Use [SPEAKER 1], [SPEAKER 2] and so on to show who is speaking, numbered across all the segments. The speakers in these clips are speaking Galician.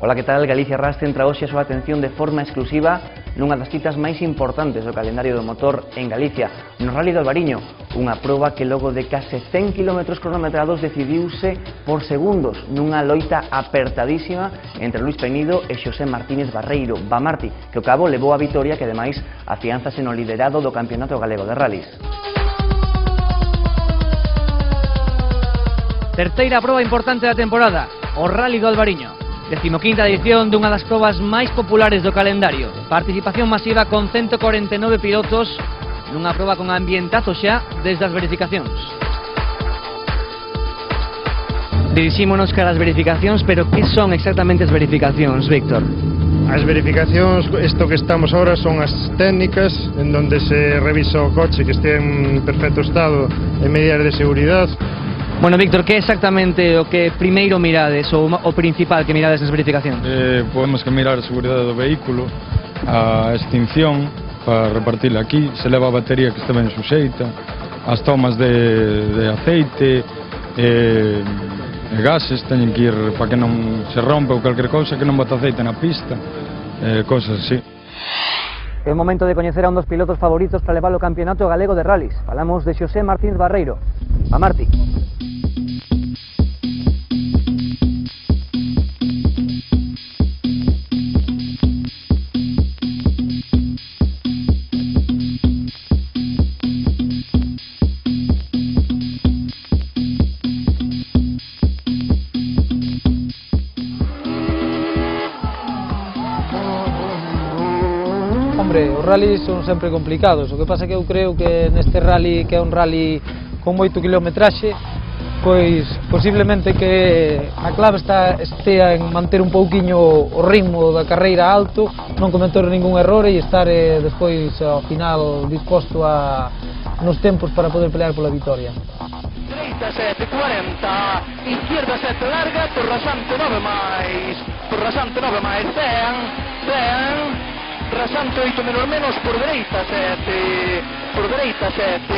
[SPEAKER 1] Ola, que tal? Galicia Ras centra hoxe a súa atención de forma exclusiva nunha das citas máis importantes do calendario do motor en Galicia, no Rally do Albariño, unha proba que logo de case 100 km cronometrados decidiuse por segundos nunha loita apertadísima entre Luís Penido e Xosé Martínez Barreiro, Bamarti, que ao cabo levou a vitoria que ademais afianzase no liderado do Campeonato Galego de Rallys.
[SPEAKER 2] Terceira proba importante da temporada, o Rally do Albariño. 15ª edición dunha das probas máis populares do calendario. Participación masiva con 149 pilotos nunha proba con ambientazo xa desde as verificacións. Dirixímonos cara as verificacións, pero que son exactamente as verificacións, Víctor?
[SPEAKER 3] As verificacións, isto que estamos ahora, son as técnicas en donde se revisa o coche que este en perfecto estado e medidas de seguridade.
[SPEAKER 2] Bueno, Víctor, que é exactamente o que primeiro mirades, ou o principal que mirades nas verificacións?
[SPEAKER 4] Podemos que mirar a seguridade do vehículo, a extinción, para repartirla aquí, se leva a batería que este ben suxeita, as tomas de aceite, gases, teñen que ir para que non se rompa ou calquer cousa, que non bota aceite na pista, cosas así.
[SPEAKER 2] É o momento de coñecer a un dos pilotos favoritos para levar o Campeonato Galego de Rallys. Falamos de Xosé Martínez Barreiro, Bamarti.
[SPEAKER 5] Hombre, os rallies son sempre complicados, o que pasa que eu creo que neste rally, que é un rally con moito kilometraxe, pois posiblemente que a clave estea en manter un pouquiño o ritmo da carreira alto, non cometer ningún error e estar despois ao final disposto nos tempos para poder pelear pola vitoria.
[SPEAKER 6] Dereita 7, 40, izquierda 7 larga, por rasante 9 máis, 10, rasante 8 menos, por dereita 7,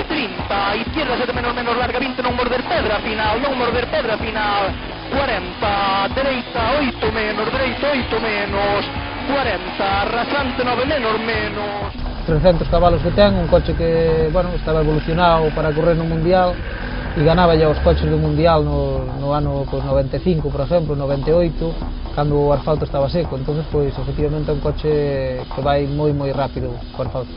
[SPEAKER 6] 30, izquierda 7 menos larga, 20, non morder pedra final, 40, dereita 8 menos, 40, rasante 9 menos.
[SPEAKER 5] 300 cabalos que ten, un coche que, bueno, estaba evolucionado para correr no Mundial e ganaba ya os coches do Mundial no ano pues, 95, por exemplo, 98, cando o asfalto estaba seco. Entonces, pois, efectivamente, é un coche que vai moi rápido co asfalto.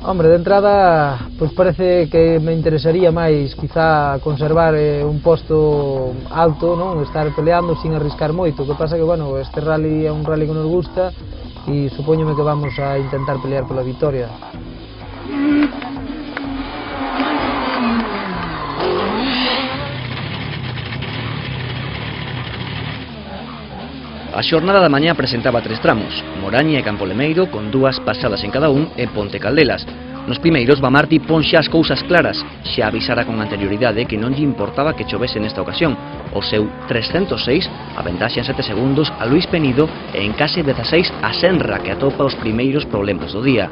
[SPEAKER 5] Hombre, de entrada, pois parece que me interesaría máis, quizá, conservar un posto alto, non? Estar peleando sin arriscar moito. O que pasa que, bueno, este rally é un rally que nos gusta e supóñome que vamos a intentar pelear pola vitoria.
[SPEAKER 1] A xornada da mañá presentaba 3 tramos, Moraña e Campolemeiro, con 2 pasadas en cada un, e Ponte Caldelas. Nos primeiros, Bamarti pon xa as cousas claras, xa avisara con anterioridade que non lle importaba que chovese nesta ocasión. O seu 306 aventaxa en 7 segundos a Luís Penido e en case 16 a Senra, que atopa os primeiros problemas do día.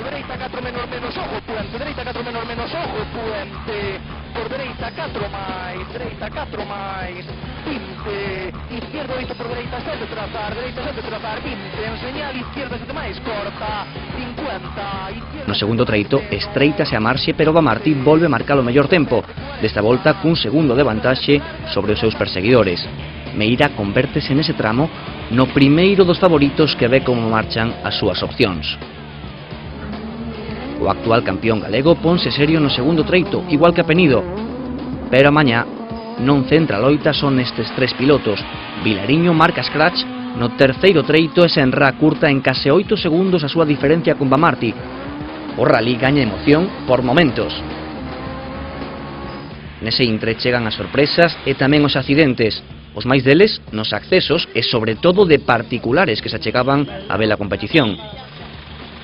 [SPEAKER 6] Dereita 4 menos, ojo Puente, dereita 4 menos, ojo Puente, por dereita 4 máis, 20, izquierda 8 por dereita 7 trazar, 20, en señal izquierda 7 máis, corta, 50, izquierda...
[SPEAKER 1] No segundo treito, estreitase a marxe, pero Bamarti volve a marcar o mellor tempo, desta volta cun segundo de vantaxe sobre os seus perseguidores. Meira convértese nese tramo no primeiro dos favoritos que ve como marchan as súas opcións. O actual campeón galego ponse serio no segundo treito, igual que a Penido, pero a mañá non centra a loita son estes 3 pilotos. Vilariño marca scratch no terceiro treito e Senra curta en case 8 segundos a súa diferencia con Bamarti. O rally gaña emoción por momentos. Nese intre chegan as sorpresas e tamén os accidentes, os máis deles nos accesos e sobre todo de particulares que se achegaban a ver a competición.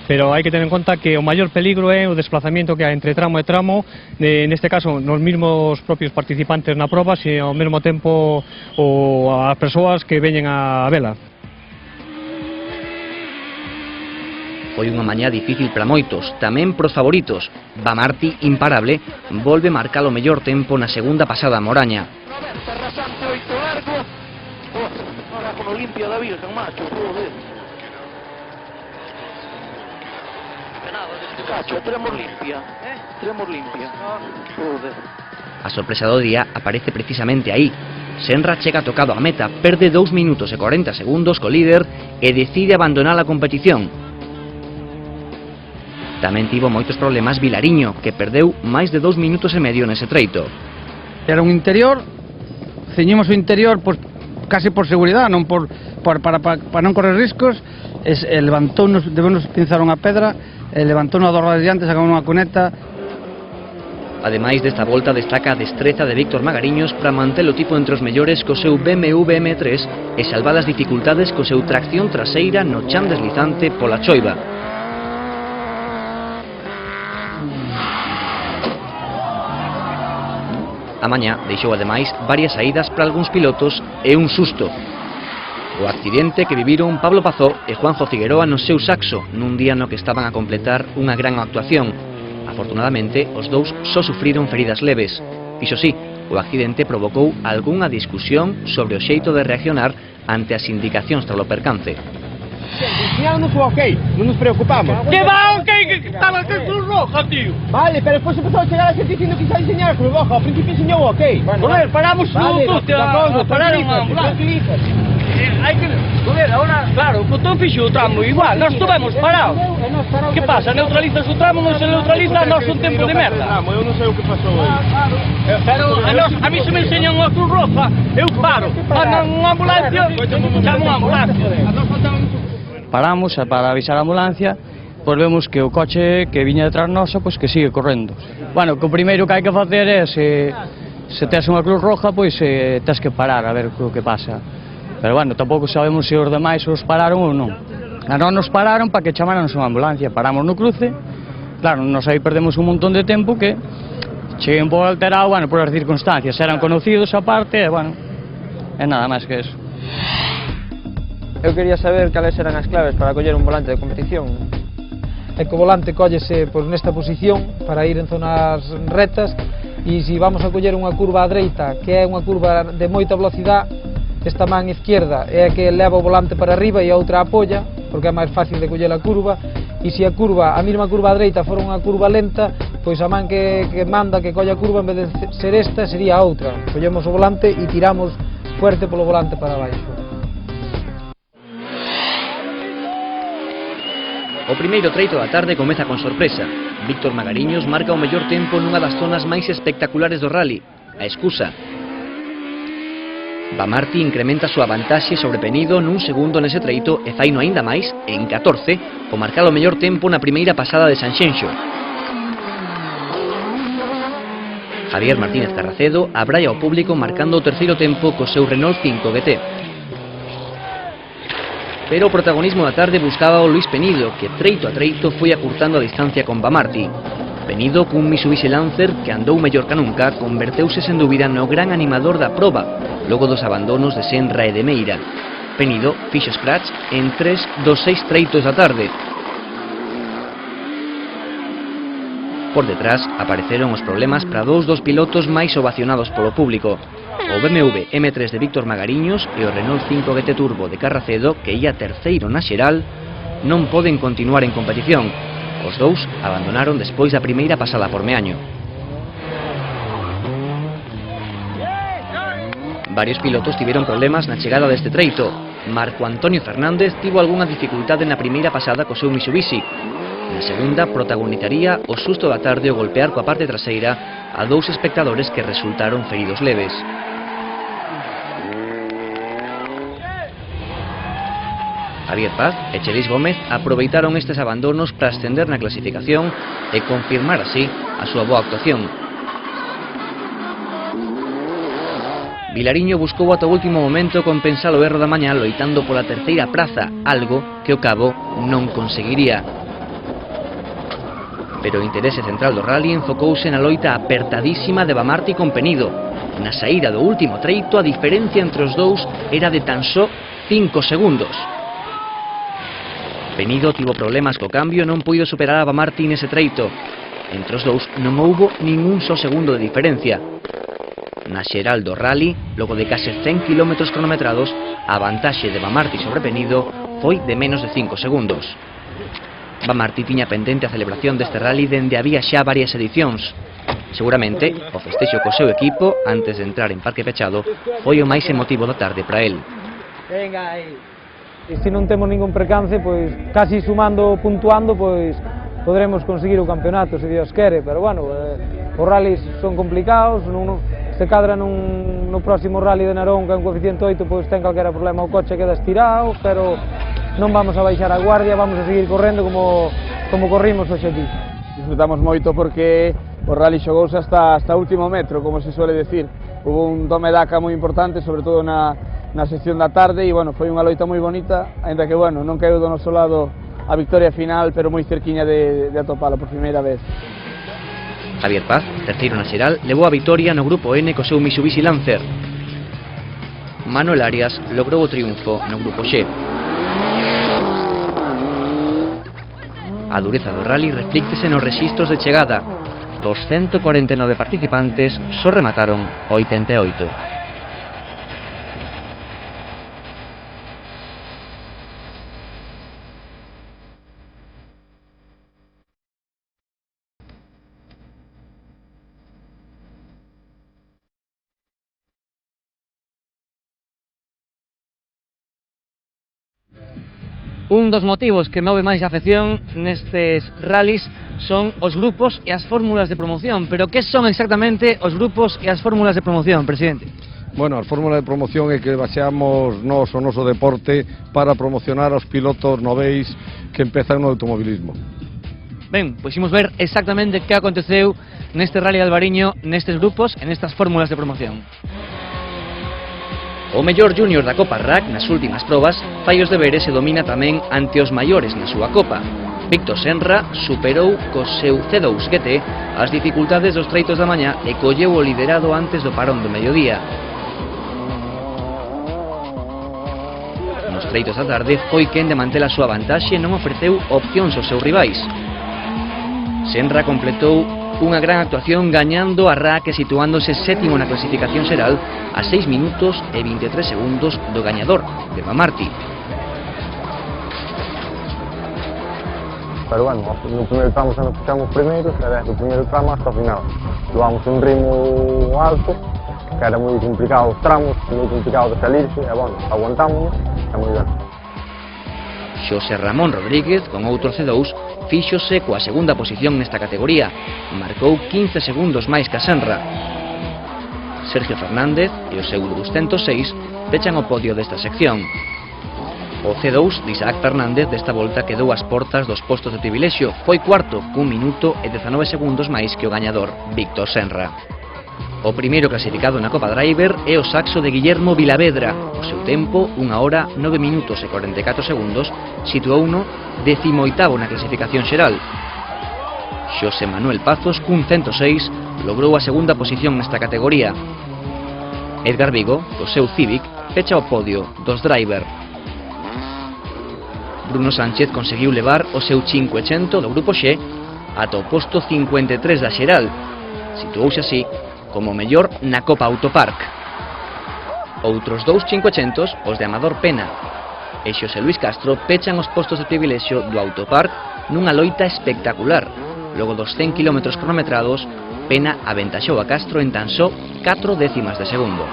[SPEAKER 7] Pero hai que tener en conta que o maior peligro é o desplazamiento que hai entre tramo e tramo, neste caso nos mesmos propios participantes na proba, e ao mesmo tempo as persoas que veñen a vela.
[SPEAKER 1] Foi unha mañá difícil para moitos, tamén pros favoritos. Bamarti, imparable, volve marcar o mellor tempo na segunda pasada a Moraña.
[SPEAKER 6] no limpia da Virgen, macho, joder. Cacho, Tremor limpia. Tremor limpia. Joder.
[SPEAKER 1] A sorpresa do día aparece precisamente aí. Senra chega tocado a meta, perde 2 minutos e 40 segundos co líder e decide abandonar a competición. Tamén tivo moitos problemas Vilariño, que perdeu máis de 2 minutos e medio nese treito.
[SPEAKER 8] Era un interior, ceñimos o interior pues, case por seguridade, non para non correr riscos, levantounos, debemos pinzar unha pedra, levantounos a dos rodas diante, sacamos unha cuneta.
[SPEAKER 1] Ademais desta volta destaca a destreza de Víctor Magariños para manter o tipo entre os mellores co seu BMW M3 e salvar as dificultades co seu tracción traseira no chan deslizante pola choiva. A mañá deixou ademais varias saídas para algúns pilotos e un susto. O accidente que viviron Pablo Pazó e Juanjo Figueroa no seu saxo nun día no que estaban a completar unha gran actuación. Afortunadamente, os dous só sufriron feridas leves. Iso sí, o accidente provocou algunha discusión sobre o xeito de reaccionar ante as indicacións tras o percance.
[SPEAKER 9] Enseñámonos o ok, non nos preocupamos.
[SPEAKER 6] Que va ok, que estaba con Cruz Roja, tío.
[SPEAKER 9] Vale, pero despois empezou a chegar a xente dicindo que xa enseñar a Cruz Roja. Ao principio enseñou o ok.
[SPEAKER 6] Joder, paramos
[SPEAKER 9] vale,
[SPEAKER 6] pararon a ambulancia. Hai que... Joder, ahora, claro, o botón fixo o tramo igual, nós estuvemos parados. Que pasa, neutralizas o tramo, non se neutraliza, nós un tempo de merda.
[SPEAKER 3] Eu non sei o que pasou aí.
[SPEAKER 6] Pero a mí se me enseñan a Cruz Roja, eu paro. Andan unha ambulancia, chamo unha ambulancia.
[SPEAKER 7] Paramos para avisar a ambulancia, pois vemos que o coche que viña detrás nosa, pois que sigue correndo. Bueno, que o primeiro que hai que facer é, se tes unha Cruz Roja, pois tes que parar a ver o que pasa. Pero bueno, tampouco sabemos se os demais os pararon ou non. A non nos pararon para que chamaran unha ambulancia, paramos no cruce, claro, nos aí perdemos un montón de tempo que cheguei un pouco alterado, bueno, por as circunstancias, eran conocidos a parte, e bueno, é nada máis que eso.
[SPEAKER 5] Eu quería saber cales eran as claves para coller un volante de competición. É que o volante collese pois, nesta posición para ir en zonas retas e se vamos a coller unha curva á dereita, que é unha curva de moita velocidade, esta man izquierda é a que leva o volante para arriba e a outra apoia, porque é máis fácil de coller a curva, e se a mesma curva á dereita fora unha curva lenta, pois a man que manda que colla a curva, en vez de ser esta, sería a outra. Collemos o volante e tiramos fuerte polo volante para baixo.
[SPEAKER 1] O primeiro treito da tarde comeza con sorpresa. Víctor Magariños marca o mellor tempo nunha das zonas máis espectaculares do rally, a Escusa. Bamarti incrementa a súa vantaxe sobre Penido nun segundo nese treito e faino aínda máis, en 14, o marcar o mellor tempo na primeira pasada de Sanxenxo. Javier Martínez Carracedo abraia ao público marcando o terceiro tempo co seu Renault 5 GT. Pero o protagonismo da tarde buscaba o Luis Penido, que treito a treito foi acurtando a distancia con Bamarti. Penido, cun Mitsubishi Lancer que andou mellor que nunca, converteuse sen dúbida no gran animador da proba, logo dos abandonos de Senra e de Meira. Penido fixo scratch en 3 dos 6 treitos da tarde. Por detrás apareceron os problemas para dous dos pilotos máis ovacionados polo público. O BMW M3 de Víctor Magariños e o Renault 5 GT Turbo de Carracedo, que ia terceiro na xeral, non poden continuar en competición. Os dous abandonaron despois da primeira pasada por Meaño. Varios pilotos tiveron problemas na chegada deste treito. Marco Antonio Fernández tivo algunha dificultade na primeira pasada co seu Mitsubishi. Na segunda protagonizaría o susto da tarde o golpear coa parte traseira a dous espectadores que resultaron feridos leves. Javier Paz e Chelis Gómez aproveitaron estes abandonos para ascender na clasificación e confirmar así a súa boa actuación. Vilariño buscou ata o último momento compensar o erro da mañá loitando pola terceira praza, algo que ao cabo non conseguiría. Pero o interese central do rally enfocouse na loita apertadísima de Bamarti con Penido. Na saída do último treito a diferencia entre os dous era de tan só 5 segundos. Penido tivo problemas co cambio e non puido superar a Bamarti nese treito. Entre os dous non houbo ningún só segundo de diferencia. Na xeral do rally, logo de case 100 km cronometrados, a vantaxe de Bamarti sobre Penido foi de menos de 5 segundos. Bamarti tiña pendente a celebración deste rally dende había xa varias edicións. Seguramente, o festexo co seu equipo, antes de entrar en parque pechado, foi o máis emotivo da tarde para el.
[SPEAKER 5] Venga aí. E se non temos ningún percance, pois casi sumando, puntuando, pois podremos conseguir o campeonato, se Dios quere, pero bueno, os rallies son complicados, se cadra no próximo rally de Narón, que é un coeficiente 8, pois ten calquera problema o coche queda estirado, pero non vamos a baixar a guardia, vamos a seguir correndo como corrimos hoxe aquí.
[SPEAKER 9] Disfrutamos moito porque o rally xogouse hasta o último metro, como se suele decir. Hubo un tome daca moi importante, sobre todo na sección da tarde, e bueno, foi unha loita moi bonita, ainda que bueno, non caeu do noso lado a victoria final, pero moi cerquiña de atopala por primeira vez.
[SPEAKER 1] Javier Paz, terceiro na xeral, levou a vitoria no grupo N co seu Mitsubishi Lancer. Manuel Arias logrou o triunfo no grupo X. A dureza do rally reflíctese nos rexistros de chegada. Dos 149 participantes só remataron 88.
[SPEAKER 2] Un dos motivos que move máis a afección nestes rallies son os grupos e as fórmulas de promoción. Pero que son exactamente os grupos e as fórmulas de promoción, presidente?
[SPEAKER 10] Bueno, a fórmula de promoción é que baseamos nós o noso deporte para promocionar aos pilotos noveis que empezan no automobilismo.
[SPEAKER 2] Ben, pois imos ver exactamente que aconteceu neste rally de Albariño, nestes grupos e nestas fórmulas de promoción. O mellor junior da Copa RAC nas últimas probas fai os deberes e domina tamén ante os maiores na súa Copa. Víctor Senra superou co seu C2 GT as dificultades dos treitos da mañá e colleu o liderado antes do parón do mediodía. Nos treitos da tarde foi quen de manter a súa vantaxe e non ofreceu opcións aos seus rivais. Senra completou unha gran actuación gañando a RAC e situándose sétimo na clasificación xeral a 6 minutos e 23 segundos do gañador, de Bamarti.
[SPEAKER 11] Pero bueno, no primeiro tramo xa nos puxamos primeiros e desde o primeiro tramo hasta o final. Levamos un ritmo alto, que era moi complicado os tramos, moi complicado de salirse, e bueno, aguantámonos, e moi ben.
[SPEAKER 1] Xosé Ramón Rodríguez, con outro C2, fíxose coa segunda posición nesta categoría, marcou 15 segundos máis que a Senra. Sergio Fernández e o seu 206 pechan o podio desta sección. O C2 de Isaac Fernández desta volta quedou ás portas dos postos de privilexio, foi cuarto, cun minuto e 19 segundos máis que o gañador, Víctor Senra. O primeiro clasificado na Copa Driver é o saxo de Guillermo Vilavedra. O seu tempo, 1 hora, 9 minutos e 44 segundos, situouno 18º na clasificación xeral. Xosé Manuel Pazos, cun 106, logrou a segunda posición nesta categoría. Edgar Vigo, o seu Civic, pecha o podio dos Driver. Bruno Sánchez conseguiu levar o seu 500 do grupo X ata o posto 53 da xeral. Situouse así como mellor na Copa Autopark. Outros dous 500, os de Amador Pena e Xosé Luis Castro, pechan os postos de privilexio do Autopark nunha loita espectacular. Logo dos 100 km cronometrados, Pena aventaxou a Castro en tan só 4 décimas de segundo.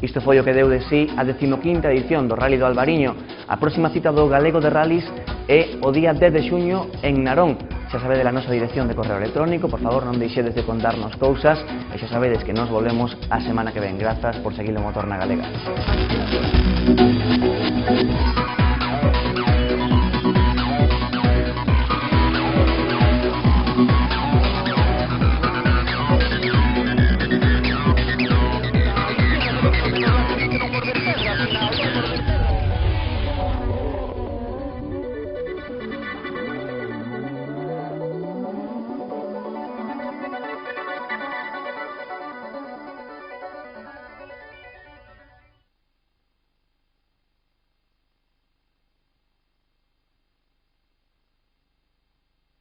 [SPEAKER 1] Isto foi o que deu de sí a 15ª edición do Rally do Albariño. A próxima cita do Galego de Rallys é o día 10 de xuño en Narón. Xa sabedes a nosa dirección de correo electrónico, por favor non deixedes de contarnos cousas e xa sabedes que nos volvemos a semana que ven. Grazas por seguir o motor na Galega.